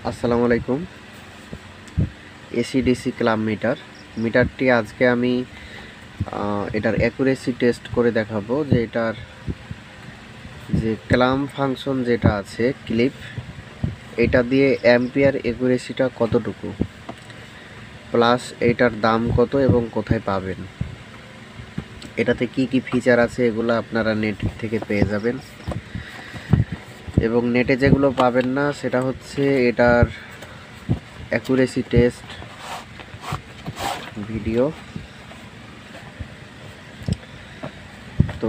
আসসালামু আলাইকুম। এসিডিসি ক্লাম মিটারটি আজকে আমি এটার অ্যাকুরেসি টেস্ট করে দেখাবো যে এটার যে ক্লাম ফাংশন যেটা আছে ক্লিপ, এটা দিয়ে অ্যাম্পিয়ার অ্যাকুরেসিটা কতটুকু, প্লাস এটার দাম কত এবং কোথায় পাবেন, এটাতে কি কি ফিচার আছে এগুলো আপনারা নেট থেকে পেয়ে যাবেন। এবং নেটে যেগুলো পাবেন না সেটা হচ্ছে এটার অ্যাকুরেসি টেস্ট ভিডিও। তো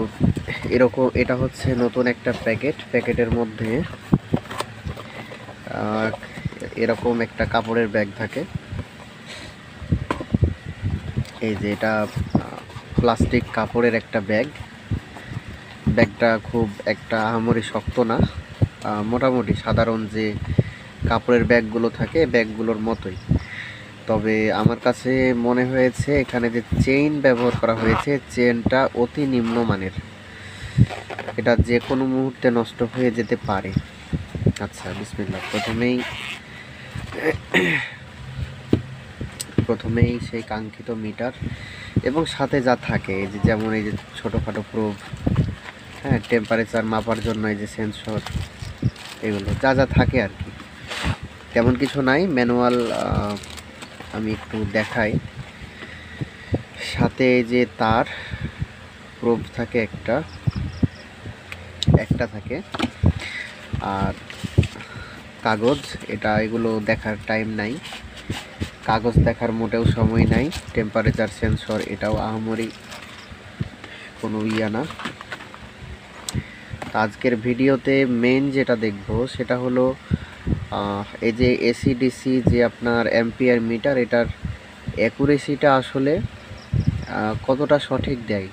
এরকম এটা হচ্ছে নতুন একটা প্যাকেটের মধ্যে এরকম একটা কাপড়ের ব্যাগ থাকে। এই যে এটা প্লাস্টিক কাপড়ের একটা ব্যাগটা খুব একটা আহামরি শক্ত না, মোটামুটি সাধারণ যে কাপড়ের ব্যাগগুলো থাকে ব্যাগগুলোর মতোই। তবে আমার কাছে মনে হয়েছে এখানে যে চেইন ব্যবহার করা হয়েছে চেইনটা অতি নিম্নমানের, এটা যে কোনো মুহূর্তে নষ্ট হয়ে যেতে পারে। আচ্ছা বিসমিল্লাহ। প্রথমেই সেই কাঙ্ক্ষিত মিটার এবং সাথে যা থাকে এই যে যেমন এই যে ছোটোখাটো প্রোব, হ্যাঁ, টেম্পারেচার মাপার জন্য এই যে সেন্সর, এগুলো যা যা থাকে আর কি, তেমন কিছু নাই। ম্যানুয়াল আমি একটু দেখাই। সাথে এই যে তার প্রোব থাকে একটা থাকে, আর কাগজ, এগুলো দেখার টাইম নাই, কাগজ দেখার মোটেও সময় নাই। টেম্পারেচার সেন্সর, এটাও আহামরি কোনো না। আজকের ভিডিওতে মেন যেটা দেখব সেটা হলো এই যে এসিডিসি যে আপনার অ্যাম্পিয়ার মিটার, এটার অ্যাকুরেসিটা আসলে কতটা সঠিক দেয়।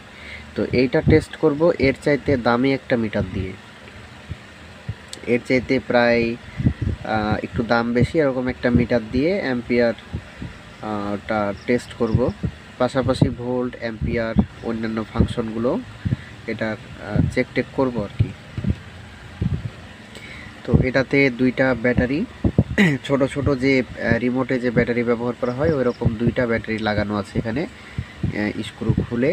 তো এইটা টেস্ট করব এর চাইতে দামি একটা মিটার দিয়ে, এর চাইতে প্রায় একটু দাম বেশি এরকম একটা মিটার দিয়ে অ্যাম্পিয়ারটা টেস্ট করব, পাশাপাশি ভোল্ট, অ্যাম্পিয়ার, অন্যান্য ফাংশনগুলো এটার চেক করব আর কি। তো এটাতে দুইটা ব্যাটারি, ছোট ছোট যে রিমোটে যে ব্যাটারি ব্যবহার করা হয় ওই রকম দুইটা ব্যাটারি লাগানো আছে এখানে, স্ক্রু খুলে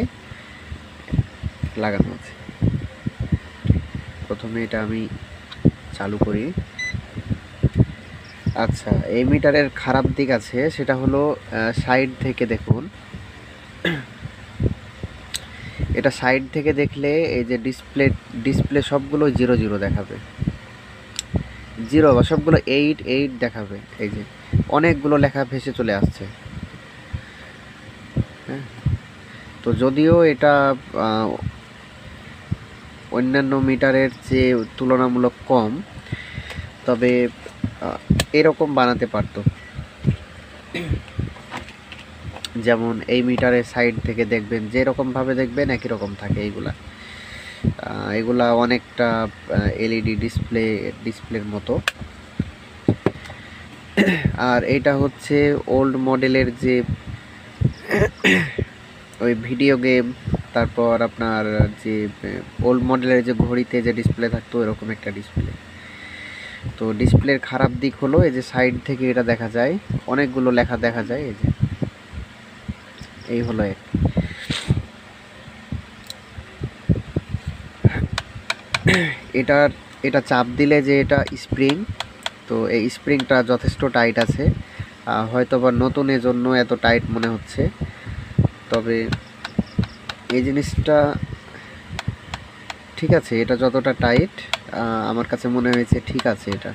লাগানো আছে। প্রথমে এটা আমি চালু করি। আচ্ছা, এই মিটারের খারাপ দিক আছে, সেটা হলো সাইড থেকে দেখুন, এটা সাইড থেকে দেখলে এই যে ডিসপ্লে সবগুলো 0 0 দেখাবে, 0 বা সবগুলো 8 8 দেখাবে। এই যে অনেকগুলো লেখা ভেসে চলে আসছে, হ্যাঁ। তো যদিও এটা অন্যান্য মিটারের চেয়ে তুলনামূলক কম, তবে এরকম বানাতে পারতো। যেমন এই মিটারের সাইড থেকে দেখবেন যেরকমভাবে দেখবেন একই রকম থাকে। এগুলা অনেকটা এলইডি ডিসপ্লের মতো। আর এটা হচ্ছে ওল্ড মডেলের যে ওই ভিডিও গেম, তারপর আপনার যে ওল্ড মডেলের যে ঘড়িতে যে ডিসপ্লে থাকতো এরকম একটা ডিসপ্লে। তো ডিসপ্লের খারাপ দিক হলো এই যে সাইড থেকে এটা দেখা যায়, অনেকগুলো লেখা দেখা যায়। এই যে এই হলো এটা চাপ দিলে যে এটা স্প্রিং, তো এই স্প্রিংটা যথেষ্ট টাইট আছে, হয়তো বা নতুনের জন্য এত টাইট মনে হচ্ছে, তবে এই জিনিসটা ঠিক আছে। এটা যতটা টাইট আমার কাছে মনে হয়েছে ঠিক আছে এটা।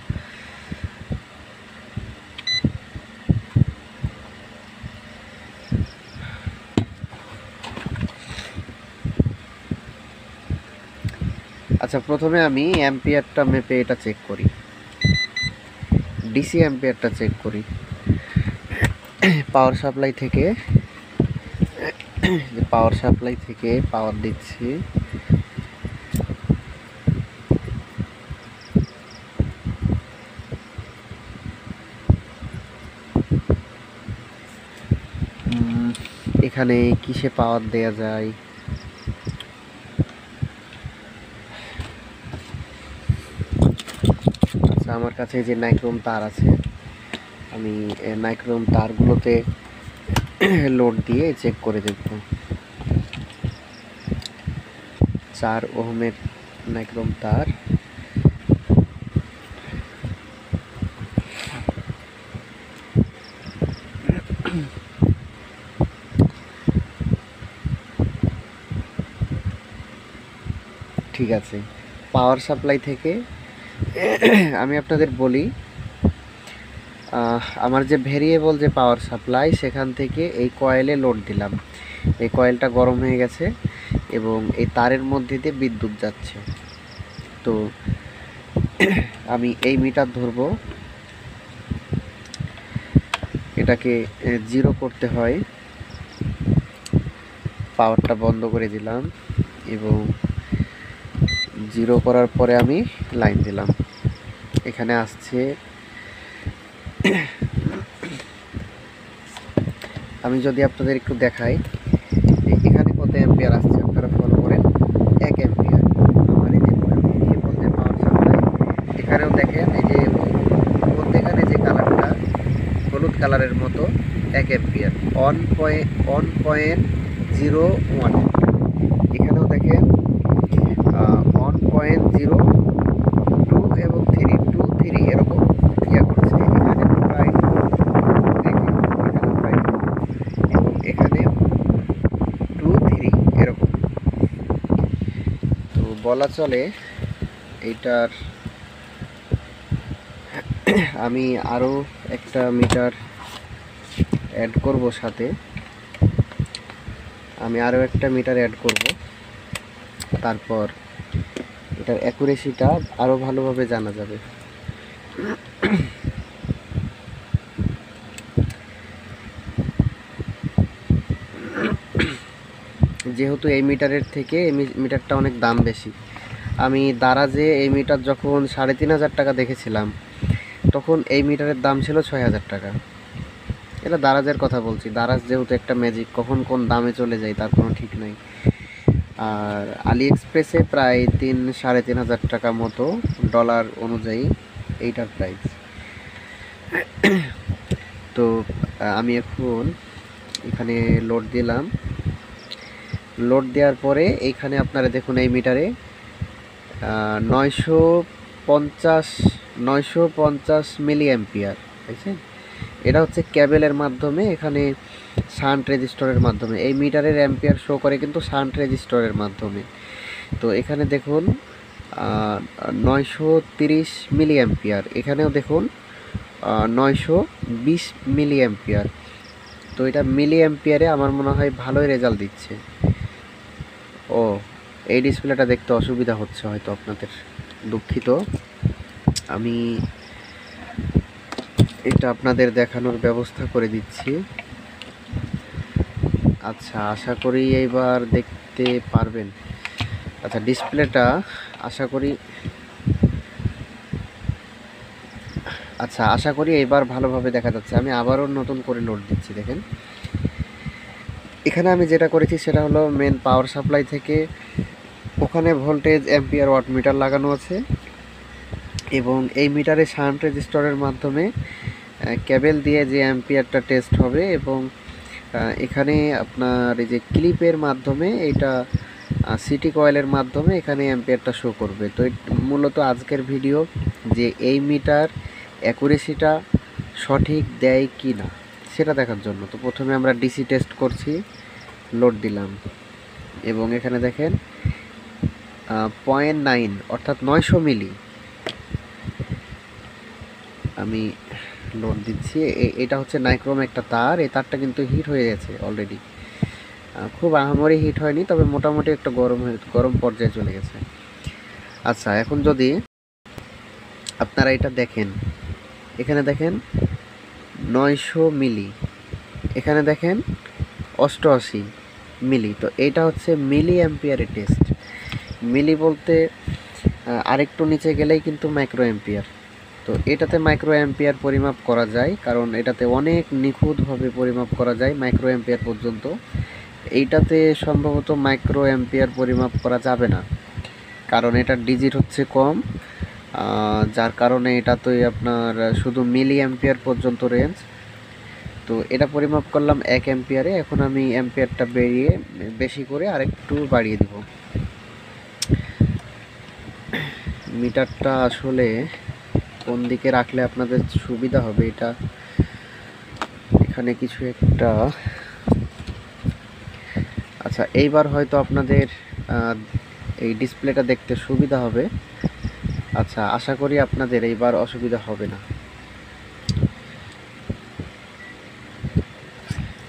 আচ্ছা, প্রথমে আমি অ্যাম্পিয়ারটা মেপে এটা চেক করি, ডিসি অ্যাম্পিয়ারটা চেক করি। পাওয়ার সাপ্লাই থেকে পাওয়ার দিচ্ছি। এখানে কিসে পাওয়ার দেয়া যায়? আচ্ছা, আমার কাছে যে নাইক্রোম তার আছে, আমি নাইক্রোম তারগুলোতে লোড দিয়ে চেক করে দেখব। 4 ওহমের নাইক্রোম তার, ঠিক আছে। পাওয়ার সাপ্লাই থেকে আমি আপনাদের বলি, আমার যে ভেরিয়েবল যে পাওয়ার সাপ্লাই, সেখান থেকে এই কয়েলে লোড দিলাম। এই কয়েলটা গরম হয়ে গেছে এবং এই তারের মধ্যে দিয়ে বিদ্যুৎ যাচ্ছে। তো আমি এই মিটার ধরবো, এটাকে 0 করতে হয়। পাওয়ারটা বন্ধ করে দিলাম এবং 0 করার পরে আমি লাইন দিলাম। এখানে আসছে, আমি যদি আপনাদের একটু দেখাই, এখানে কত অ্যাম্পিয়ার আসছে আপনারা ফলো করেন, 1 অ্যাম্পিয়ার। আমার এই যে ভেরিয়েবল যে পাওয়ার সাপ্লাই, এখানেও দেখেন এই যে মধ্যেখানে যে কালারটা হলুদ কালারের মতো 1 অ্যাম্পিয়ার, 1.01। এখানেও দেখেন 1.02 এবং 3 এরকম ইয়া করছে। এখানে প্রায় দেখেন, এখানে প্রায় 2 এবং এখানে 2, 3 এরকম। তো বলা চলে এইটার আমি আরও একটা মিটার অ্যাড করব, সাথে আমি আরও একটা মিটার অ্যাড করব। তারপর এটার অ্যাকুরেসিটা আরও ভালোভাবে জানা যাবে। যেহেতু এই মিটারের থেকে এই মিটারটা অনেক দাম বেশি, আমি দারাজে এই মিটার যখন 3,500 টাকা দেখেছিলাম, তখন এই মিটারের দাম ছিল 6,000 টাকা। এটা দারাজের কথা বলছি। দারাজ যেহেতু একটা ম্যাজিক, কখন কোন দামে চলে যায় তার কোনো ঠিক নাই। আর আলি এক্সপ্রেসে প্রায় 3-3,500 টাকা মতো ডলার অনুযায়ী এইটার প্রাইস। তো আমি এখন এখানে লোড দিলাম। লোড দেওয়ার পরে এইখানে আপনারা দেখুন এই মিটারে 950 মিলি অ্যাম্পিয়ার, বুঝছেন? এটা হচ্ছে ক্যাবেলের মাধ্যমে, এখানে শান্ট রেজিস্টরের মাধ্যমে এই মিটারের অ্যাম্পিয়ার শো করে কিন্তু শান্ট রেজিস্টরের মাধ্যমে। তো এখানে দেখুন 930 মিলি অ্যাম্পিয়ার, এখানেও দেখুন 920 মিলি অ্যাম্পিয়ার। তো এটা মিলি অ্যাম্পিয়ারে আমার মনে হয় ভালোই রেজাল্ট দিচ্ছে। ও, এই ডিসপ্লেটা দেখতে অসুবিধা হচ্ছে হয়তো আপনাদের, দুঃখিত। আমি এটা আপনাদের দেখানোর ব্যবস্থা করে দিচ্ছি। আচ্ছা, আশা করি এইবার দেখতে পারবেন। আচ্ছা, ডিসপ্লেটা আশা করি এবার ভালোভাবে দেখা যাচ্ছে। আমি আবারও নতুন করে লোড দিচ্ছি। দেখেন এখানে আমি যেটা করেছি সেটা হলো মেন পাওয়ার সাপ্লাই থেকে ওখানে ভোল্টেজ, অ্যাম্পিয়ার, ওয়াট মিটার লাগানো আছে এবং এই মিটারে শান্ট রেজিস্টরের মাধ্যমে কেবল দিয়ে যে অ্যাম্পিয়ারটা টেস্ট হবে এবং এখানে আপনার এই যে ক্লিপের মাধ্যমে এটা সিটি কয়েলের মাধ্যমে এখানে অ্যাম্পিয়ারটা শো করবে। তো মূলত আজকের ভিডিও যে এই মিটার অ্যাকুরেসিটা সঠিক দেয় কি না সেটা দেখার জন্য। তো প্রথমে আমরা ডিসি টেস্ট করছি, লোড দিলাম এবং এখানে দেখেন 0.9 অর্থাৎ 900 মিলি আমি লোড দিচ্ছি। এটা হচ্ছে নাইক্রোম একটা তার, এই তারটা কিন্তু হিট হয়ে গেছে অলরেডি। খুব আহামরি হিট হয়নি, তবে মোটামুটি একটা গরম পর্যায়ে চলে গেছে। আচ্ছা, এখন যদি আপনারা এটা দেখেন, এখানে দেখেন 900 মিলি, এখানে দেখেন 88 মিলি। তো এইটা হচ্ছে মিলি অ্যাম্পিয়ারে টেস্ট। মিলি বলতে আরেকটু নিচে গেলেই কিন্তু মাইক্রো অ্যাম্পিয়ার। তো এটাতে মাইক্রো অ্যাম্পিয়ার পরিমাপ করা যায়, কারণ এটাতে অনেক নিখুঁতভাবে পরিমাপ করা যায় মাইক্রো অ্যাম্পিয়ার পর্যন্ত। এইটাতে সম্ভবত মাইক্রো অ্যাম্পিয়ার পরিমাপ করা যাবে না, কারণ এটার ডিজিট হচ্ছে কম যার কারণে এটাতেই আপনার শুধু মিলি অ্যাম্পিয়ার পর্যন্ত রেঞ্জ। তো এটা পরিমাপ করলাম 1 অ্যাম্পিয়ারে। এখন আমি অ্যাম্পিয়ারটা বেশি করে আরেকটু বাড়িয়ে দিব। মিটারটা আসলে কোন দিকে রাখলে আপনাদের সুবিধা হবে, এটা এখানে কিছু একটা, আচ্ছা এইবার হয়তো আপনাদের এই ডিসপ্লেটা দেখতে সুবিধা হবে। আচ্ছা, আশা করি আপনাদের এইবার অসুবিধা হবে না,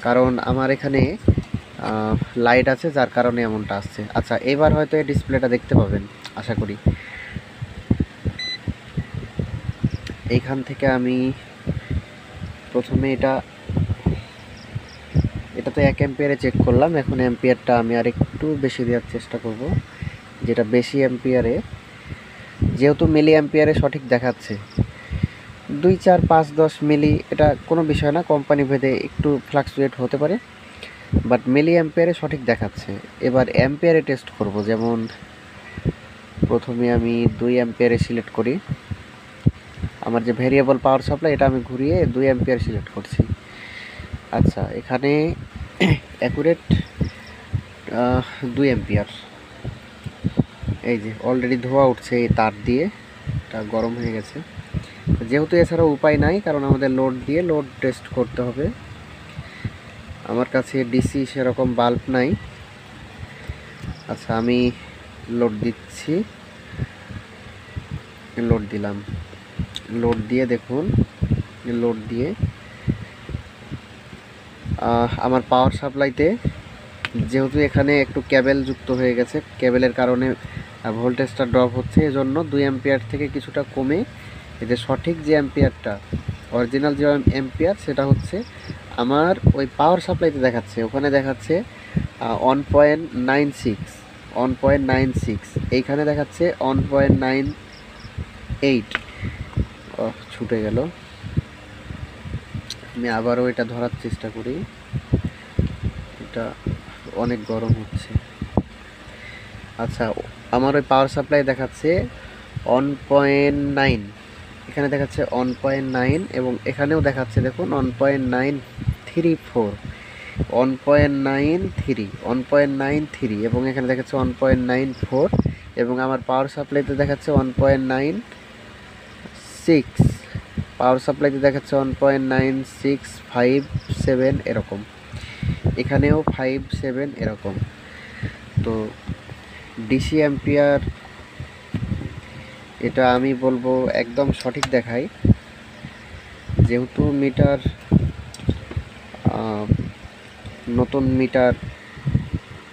কারণ আমার এখানে লাইট আছে যার কারণে এমনটা আসছে। আচ্ছা, এবার হয়তো এই ডিসপ্লেটা দেখতে পাবেন আশা করি। এইখান থেকে আমি প্রথমে এটা তো 1 অ্যাম্পিয়ারে চেক করলাম। এখন অ্যাম্পিয়ারটা আমি আর একটু বেশি দেওয়ার চেষ্টা করব, যেটা বেশি অ্যাম্পিয়ারে, যেহেতু মিলি অ্যাম্পিয়ারে সঠিক দেখাচ্ছে। 2, 4, 5, 10 মিলি এটা কোনো বিষয় না, কোম্পানি ভেদে একটু ফ্লাকচুয়েট হতে পারে, বাট মিলি অ্যাম্পিয়ারে সঠিক দেখাচ্ছে। এবার অ্যাম্পিয়ারে টেস্ট করব, যেমন প্রথমে আমি 2 অ্যাম্পিয়ারে সিলেক্ট করি। আমার যে ভেরিয়েবল পাওয়ার সাপ্লাই এটা আমি ঘুরিয়ে 2 অ্যাম্পিয়ার সিলেক্ট করছি। আচ্ছা, এখানে অ্যাকুরেট 2 অ্যাম্পিয়ার। এই যে অলরেডি ধোঁয়া উঠছে এই তার দিয়ে, এটা গরম হয়ে গেছে। যেহেতু এছাড়াও উপায় নাই, কারণ আমাদের লোড দিয়ে লোড টেস্ট করতে হবে। আমার কাছে ডিসি সেরকম বাল্ব নাই। আচ্ছা, আমি লোড দিচ্ছি, লোড দিলাম। লোড দিয়ে দেখুন, লোড দিয়ে আমার পাওয়ার সাপ্লাইতে যেহেতু এখানে একটু ক্যাবেল যুক্ত হয়ে গেছে, ক্যাবেলের কারণে ভোল্টেজটা ড্রপ হচ্ছে। এজন্য 2 অ্যাম্পিয়ার থেকে কিছুটা কমে এতে সঠিক যে অ্যাম্পিয়ারটা, অরিজিনাল যে অ্যাম্পিয়ার, সেটা হচ্ছে আমার ওই পাওয়ার সাপ্লাইতে দেখাচ্ছে। ওখানে দেখাচ্ছে 1.96, 1.96, এইখানে দেখাচ্ছে 1.98। ছুটে গেল। আমি আবারও এটা ধরার চেষ্টা করি, এটা অনেক গরম হচ্ছে। আচ্ছা, আমার ওই পাওয়ার সাপ্লাই দেখাচ্ছে 1.9, এখানে দেখাচ্ছে 1.9, এবং এখানেও দেখাচ্ছে দেখুন 1.934, 1.93, 1.93, এবং এখানে দেখাচ্ছে 1.94, এবং আমার পাওয়ার সাপ্লাইতে দেখাচ্ছে 1.96, পাওয়ার সাপ্লাইতে দেখাচ্ছে 1.9657 এরকম, এখানেও 57 এরকম। তো ডিসি অ্যাম্পিয়ার এটা আমি বলবো একদম সঠিক দেখায়। যেহেতু মিটার নতুন মিটার,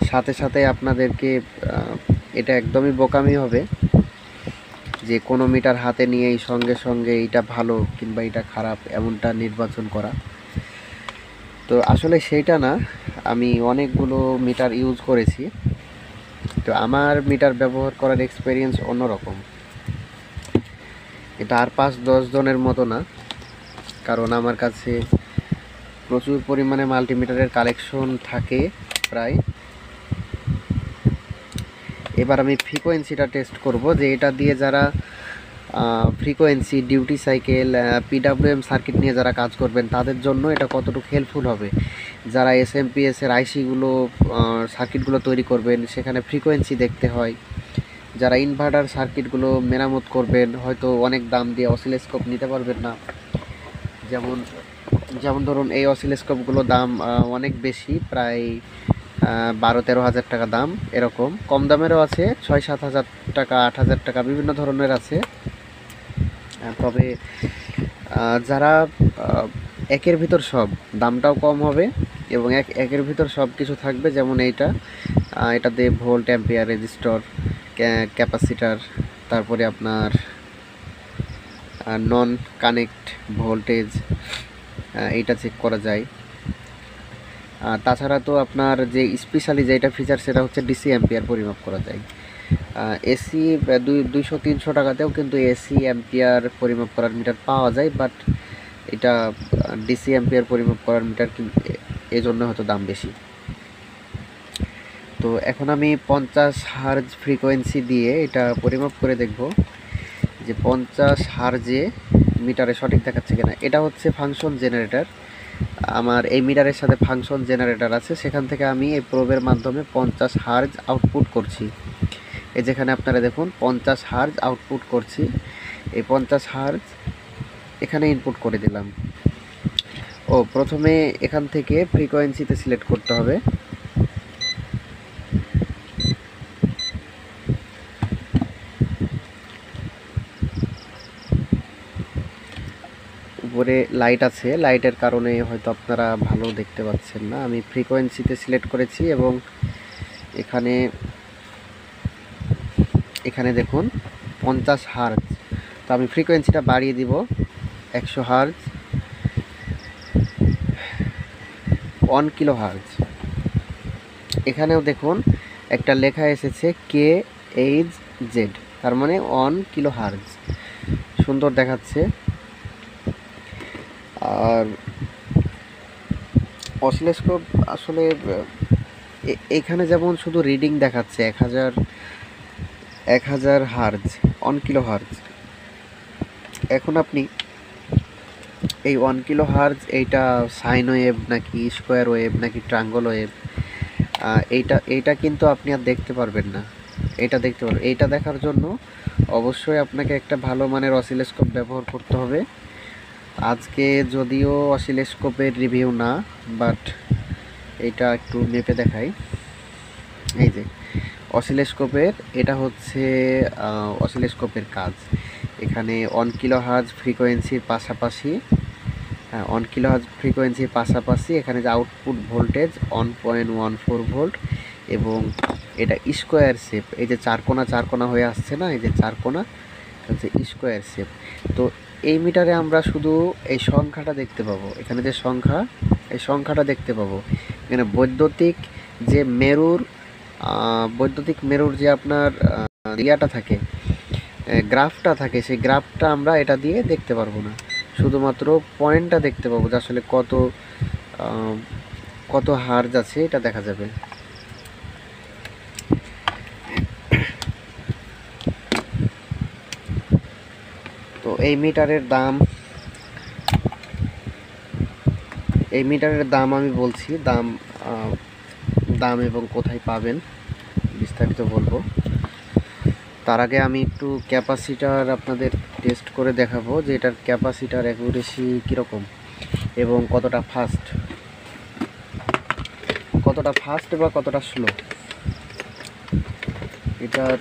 সাথে সাথে আপনাদেরকে এটা একদমই বোকামি হবে যে কোনো মিটার হাতে নিয়েই সঙ্গে সঙ্গে এটা ভালো কিংবা এটা খারাপ এমনটা নির্বাচন করা। তো আসলে সেইটা না, আমি অনেকগুলো মিটার ইউজ করেছি, তো আমার মিটার ব্যবহার করার এক্সপিরিয়েন্স অন্যরকম। এটা আর 5-10 জনের মতো না, কারণ আমার কাছে প্রচুর পরিমাণে মাল্টিমিটারের কালেকশন থাকে প্রায়। এবার আমি ফ্রিকোয়েন্সিটা টেস্ট করব, যে এটা দিয়ে যারা frequency, duty cycle, PWM circuit নিয়ে যারা কাজ করবেন তাদের জন্য এটা কতটুকু হেল্পফুল হবে। যারা এসএমপিএসের আইসিগুলো, সার্কিটগুলো তৈরি করবেন, সেখানে ফ্রিকোয়েন্সি দেখতে হয়। যারা ইনভার্টার সার্কিটগুলো মেরামত করবেন, হয়তো অনেক দাম দিয়ে অসিলোস্কোপ নিতে পারবেন না। যেমন ধরুন এই অসিলোস্কোপগুলো দাম অনেক বেশি, প্রায় 12-13 হাজার টাকা দাম। এরকম কম দামেরও আছে, 6-7 হাজার টাকা, 8 হাজার টাকা, বিভিন্ন ধরনের আছে। তবে যারা একের ভিতর সব, দামটাও কম হবে এবং একের ভিতর সব কিছু থাকবে, যেমন এটাতে ভোল্ট, অ্যাম্পিয়ার, রেজিস্টর, ক্যাপাসিটার, তারপরে আপনার নন কানেক্ট ভোল্টেজ, এইটা চেক করা যায়। তাছাড়া তো আপনার যে স্পেশালি যেটা ফিচার, সেটা হচ্ছে ডিসি অ্যাম্পিয়ার পরিমাপ করা যায়। এসি 200-300 টাকাতেও কিন্তু এসি অ্যাম্পিয়ার পরিমাপ করার মিটার পাওয়া যায়, বাট এটা ডিসি অ্যাম্পিয়ার পরিমাপ করার মিটার এই জন্য হয়তো দাম বেশি। তো এখন আমি 50 হার্জ ফ্রিকোয়েন্সি দিয়ে এটা পরিমাপ করে দেখব যে 50 হার্জে মিটারে সঠিক দেখাচ্ছে কিনা। এটা হচ্ছে ফাংশন জেনারেটর। আমার এই মিটারের সাথে ফাংশন জেনারেটর আছে, সেখান থেকে আমি এই প্রোবের মাধ্যমে 50 হার্জ আউটপুট করছি। এই যেখানে আপনারা দেখুন 50 হার্জ আউটপুট করছি, এই 50 হার্জ এখানে ইনপুট করে দিলাম। প্রথমে এখান থেকে ফ্রিকোয়েন্সিতে সিলেক্ট করতে হবে। উপরে লাইট আছে, লাইটের কারণে হয়তো আপনারা ভালো দেখতে পাচ্ছেন না। আমি ফ্রিকোয়েন্সিতে সিলেক্ট করেছি এবং এখানে দেখুন 50 হার্জ। তো আমি ফ্রিকোয়েন্সিটা বাড়িয়ে দিব 100 হার্জ, 1 কিলো হার্জ। এখানেও দেখুন একটা লেখা এসেছে KHZ, তার মানে 1 কিলো হার্জ। সুন্দর দেখাচ্ছে। আর অসিলোস্কোপ আসলে এখানে যেমন শুধু রিডিং দেখাচ্ছে 1000 হার্জ, 1 কিলো হার্জ। এখন আপনি এই 1 কিলো হার্জ এইটা সাইন ওয়েভ নাকি স্কোয়ার ওয়েভ নাকি ট্রায়াঙ্গল ওয়েভ, এইটা কিন্তু আপনি আর দেখতে পারবেন না। এইটা দেখার জন্য অবশ্যই আপনাকে একটা ভালো মানের অসিলোস্কোপ ব্যবহার করতে হবে। আজকে যদিও অসিলোস্কোপের রিভিউ না, বাট এটা একটু মেপে দেখাই। এই যে অসিলোস্কোপের, এটা হচ্ছে অসিলোস্কোপের কাজ। এখানে 1 কিলো হার্জ ফ্রিকোয়েন্সির পাশাপাশি 1 কিলো হার্জ ফ্রিকোয়েন্সির পাশাপাশি এখানে যে আউটপুট ভোল্টেজ 1.14 ভোল্ট, এবং এটা স্কোয়ার শেপ। এই যে চার কোনা হয়ে আসছে না, এই যে চার কোনা হচ্ছে স্কোয়ার শেপ। তো এই মিটারে আমরা শুধু এই সংখ্যাটা দেখতে পাবো, এখানে যে সংখ্যা, এই সংখ্যাটা দেখতে পাবো। এখানে বৈদ্যুতিক মেরুর যে আপনার ইয়াটা থাকে, গ্রাফটা থাকে, সেই গ্রাফটা আমরা এটা দিয়ে দেখতে পারবো না। শুধুমাত্র পয়েন্টটা দেখতে পাবো যে আসলে কত হার্জ আছে এটা দেখা যাবে। তো এই মিটারের দাম আমি বলছি, দাম এবং কোথায় পাবেন বিস্তারিত বলবো। তার আগে আমি একটু ক্যাপাসিটার আপনাদের টেস্ট করে দেখাবো যে এটার ক্যাপাসিটার অ্যাকুরেসি কীরকম এবং কতটা ফাস্ট বা কতটা স্লো। এটার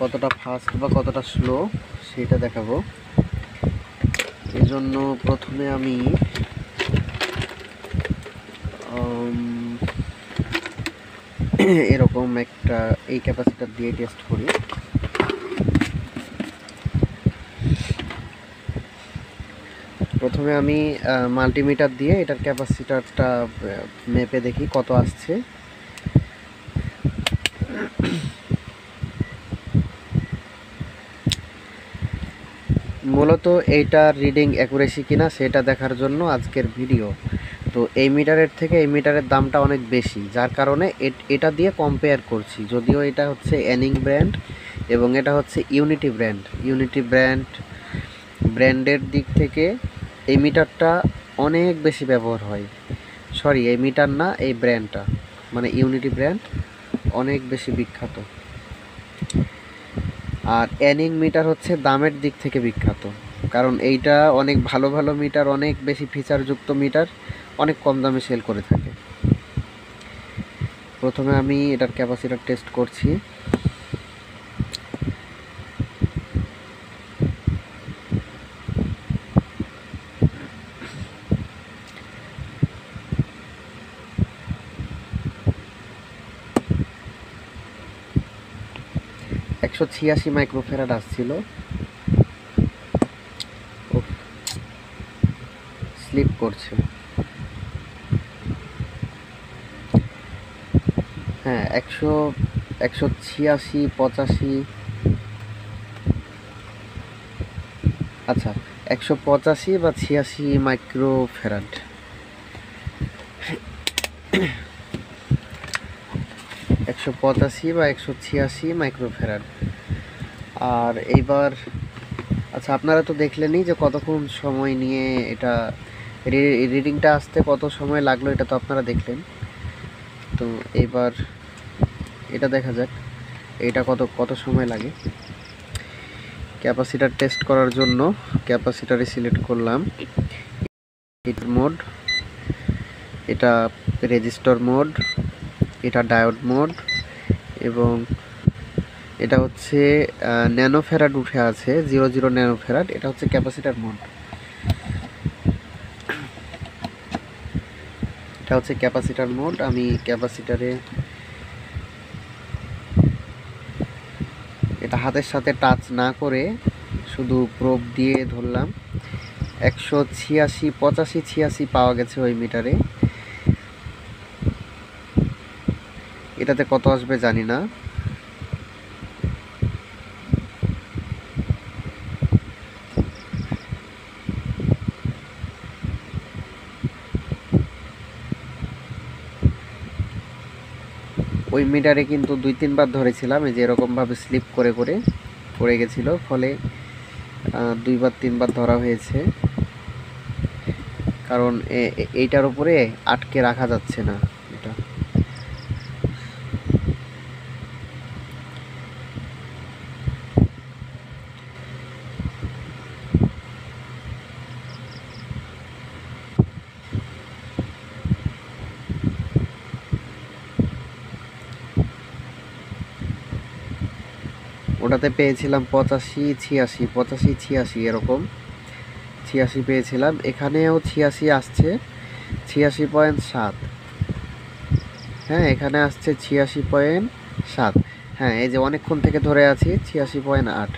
কতটা ফাস্ট বা কতটা স্লো সেটা দেখাবো। এজন্য প্রথমে আমি এরকম একটা এই ক্যাপাসিটার দিয়ে টেস্ট করি। প্রথমে আমি মাল্টিমিটার দিয়ে এটার ক্যাপাসিটারটা মেপে দেখি কত আসছে। মূলত এইটার রিডিং অ্যাকুরেসি কিনা সেটা দেখার জন্য আজকের ভিডিও। তো এই মিটারের থেকে এই মিটারের দামটা অনেক বেশি, যার কারণে এটা দিয়ে কম্পেয়ার করছি। যদিও এটা হচ্ছে অ্যানিং ব্র্যান্ড এবং এটা হচ্ছে ইউনিটি ব্র্যান্ডের দিক থেকে এই মিটারটা অনেক বেশি ব্যবহার হয়। সরি, এই মিটার না, এই ব্র্যান্ডটা মানে ইউনিটি ব্র্যান্ড অনেক বেশি বিখ্যাত। আর অ্যানিং মিটার হচ্ছে দামের দিক থেকে বিখ্যাত, কারণ এইটা অনেক ভালো মিটার, অনেক বেশি ফিচারযুক্ত মিটার অনেক কম দামে সেল করে থাকে। প্রথমে আমি এটার ক্যাপাসিটার টেস্ট করছি। একশো 86 মাইক্রোফ্যারাড আসছিল। স্লিপ করছে। হ্যাঁ, 186 85, আচ্ছা 185 বা 86 মাইক্রোফ্যারাড। 185 বা 186 মাইক্রোফ্যারাড। আর এইবার আচ্ছা, আপনারা তো দেখলেনই যে কতক্ষণ সময় নিয়ে এটা রিডিংটা আসতে কত সময় লাগলো, এটা তো আপনারা দেখলেন। তো এবার এটা দেখা যাক এটা কত সময় লাগে। ক্যাপাসিটার টেস্ট করার জন্য ক্যাপাসিটারে সিলেক্ট করলাম হিট মোড, এটা রেজিস্টর মোড, এটা ডায়োড মোড, এবং এটা হচ্ছে ন্যানো ফ্যারাড উঠে আছে 00 ন্যানো ফ্যারাড, এটা হচ্ছে ক্যাপাসিটার মোড। এটা হচ্ছে ক্যাপাসিটার মোড। আমি ক্যাপাসিটারে এটা হাতের সাথে টাচ না করে শুধু প্রোব দিয়ে ধরলাম। 186, 85, 86 পাওয়া গেছে ওই মিটারে। এটাতে কত আসবে জানি না। ওই মিটারে কিন্তু 2-3 বার ধরেছিলাম, এই যে এরকমভাবে স্লিপ করে করে পড়ে গেছিলো, ফলে 2-3 বার ধরা হয়েছে, কারণ এইটার উপরে আটকে রাখা যাচ্ছে না এটা। ওটাতে পেয়েছিলাম 85, 86, 85, 86 এরকম 86 পেয়েছিলাম। এখানেও 86 আসছে, 86.7। হ্যাঁ, এখানে আসছে 86.7। হ্যাঁ, এই যে অনেকক্ষণ থেকে ধরে আছি 86.8।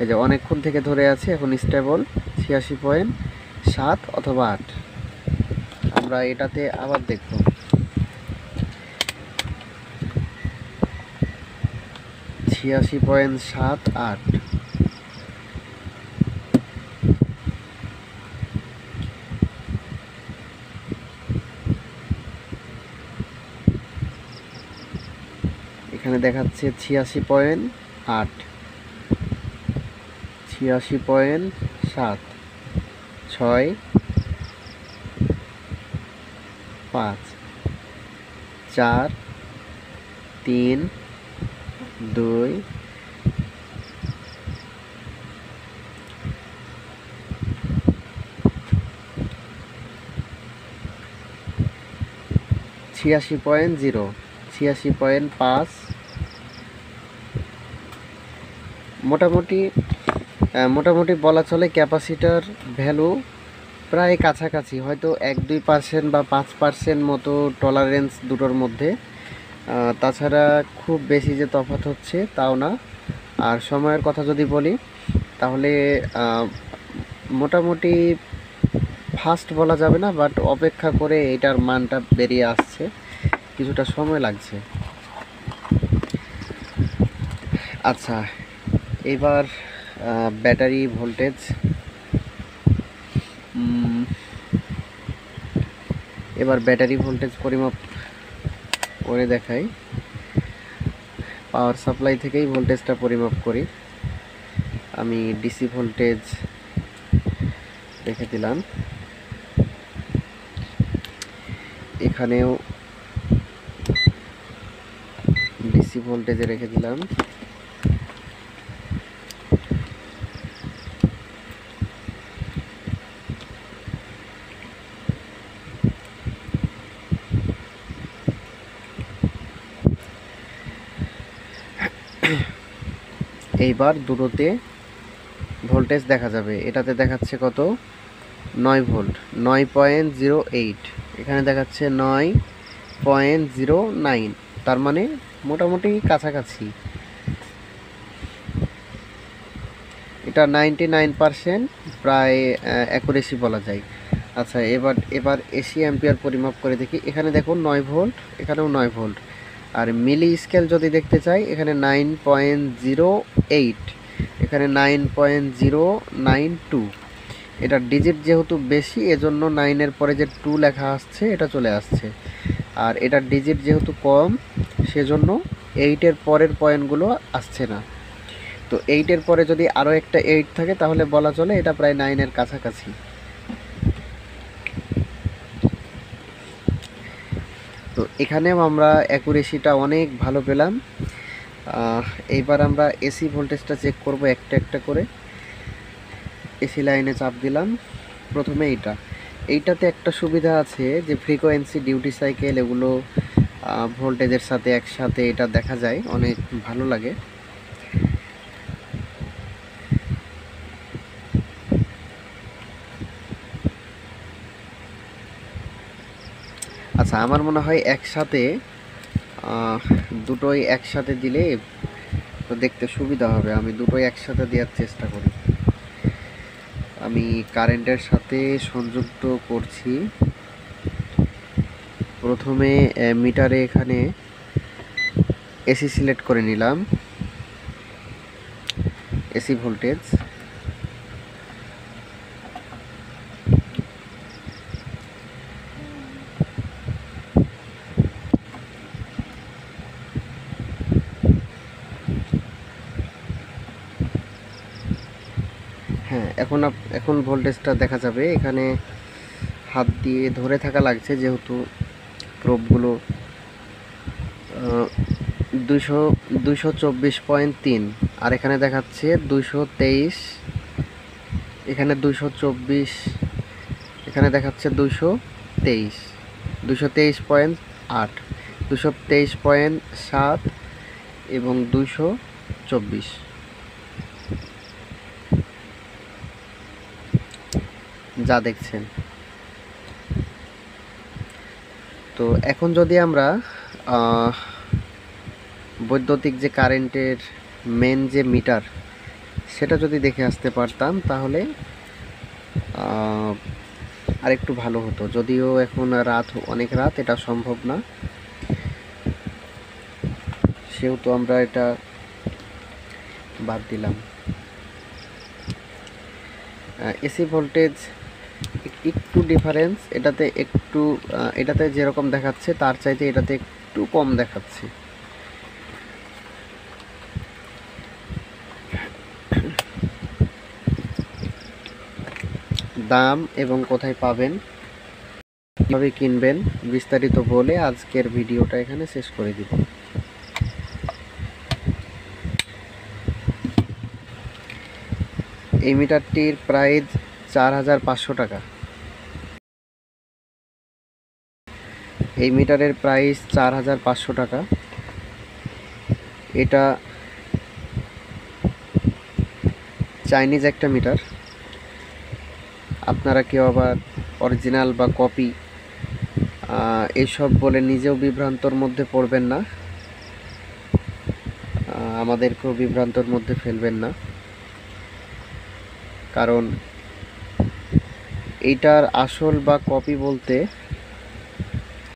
এই যে অনেকক্ষণ থেকে ধরে আছি, এখন স্টেবল 86.7 অথবা 8। আমরা এটাতে আবার দেখব। ছিয়াশি পয়েন্ট সাত আট। এখানে দেখাচ্ছে 86.8, 86.7, 6, 5, 4, 3, 2, 86.0, 86.5। মোটামুটি বলা চলে ক্যাপাসিটার ভ্যালু প্রায় কাছাকাছি, হয়তো 1-2% বা 5% মতো টলারেন্স দুটোর মধ্যে। তাছাড়া খুব বেশি যে তফাৎ হচ্ছে তাও না। আর সময়ের কথা যদি বলি তাহলে মোটামুটি ফাস্ট বলা যাবে না, বাট অপেক্ষা করে এটার মানটা বেরিয়ে আসছে, কিছুটা সময় লাগছে। আচ্ছা, এবার ব্যাটারি ভোল্টেজ পরিমাপ করে দেখাই। পাওয়ার সাপ্লাই থেকেই ভোল্টেজটা পরিমাপ করি। আমি ডিসি ভোল্টেজ রেখে দিলাম, এখানেও ডিসি ভোল্টেজে রেখে দিলাম। এইবার দুটোতে ভোল্টেজ দেখা যাবে। এটাতে দেখাচ্ছে কত, 9 ভোল্ট, 9.08। এখানে দেখাচ্ছে 9.09, তার মানে মোটামুটি কাছাকাছি। এটা 99% প্রায় অ্যাকুরেসি বলা যায়। আচ্ছা, এবার এসি অ্যাম্পিয়ার পরিমাপ করে দেখি। এখানে দেখুন 9 ভোল্ট, এখানেও 9 ভোল্ট। আর মিলি স্কেল যদি দেখতে চাই, এখানে 9.08, এখানে 9.092। এটার ডিজিট যেহেতু বেশি, এজন্য 9-এর পরে যে 2 লেখা আসছে এটা চলে আসছে। আর এটার ডিজিট যেহেতু কম, সেজন্য 8-এর পরের পয়েন্টগুলো আসছে না। তো 8-এর পরে যদি আরও একটা 8 থাকে তাহলে বলা চলে এটা প্রায় 9-এর কাছাকাছি। তো এখানেও আমরা অ্যাকুরেসিটা অনেক ভালো পেলাম। এইবার আমরা এসি ভোল্টেজটা চেক করব একটা একটা করে। এসি লাইনে চাপ দিলাম। প্রথমে এইটাতে একটা সুবিধা আছে যে ফ্রিকোয়েন্সি, ডিউটি সাইকেল এগুলো ভোল্টেজের সাথে একসাথে এটা দেখা যায়, অনেক ভালো লাগে। আচ্ছা, আমার মনে হয় একসাথে দুটোই একসাথে দিলে তো দেখতে সুবিধা হবে। আমি দুটোই একসাথে দেওয়ার চেষ্টা করি। আমি কারেন্টের সাথে সংযুক্ত করছি। প্রথমে মিটারে এখানে এসি সিলেক্ট করে নিলাম, এসি ভোল্টেজ। হ্যাঁ, এখন ভোল্টেজটা দেখা যাবে। এখানে হাত দিয়ে ধরে থাকা লাগছে যেহেতু প্রোবগুলো 224.3, আর এখানে দেখাচ্ছে 223, এখানে 224, এখানে দেখাচ্ছে 223, 223.8, 223.7 এবং 224। যা দেখছেন। তো এখন যদি আমরা বৈদ্যুতিক যে কারেন্টের মেন যে মিটার সেটা যদি দেখে আসতে পারতাম তাহলে আর একটু ভালো হতো। যদিও এখন অনেক রাত, এটা সম্ভব না, সেহেতু আমরা এটা বাদ দিলাম। এসি ভোল্টেজ একটু ডিফারেন্স, এটাতে যেরকম দেখাচ্ছে তার চাইতে এটাতে একটু কম দেখাচ্ছে। দাম এবং কোথায় পাবেন, কীভাবে কিনবেন বিস্তারিত বলে আজকের ভিডিওটা এখানে শেষ করে দিব। এই মিটারটির প্রাইস 4,500 টাকা। এই মিটারের প্রাইস 4,500 টাকা। এটা চাইনিজ একটা মিটার। আপনারা কেউ আবার অরিজিনাল বা কপি এইসব বলে নিজেও বিভ্রান্তর মধ্যে পড়বেন না, আমাদেরকেও বিভ্রান্তর মধ্যে ফেলবেন না। কারণ এইটার আসল বা কপি বলতে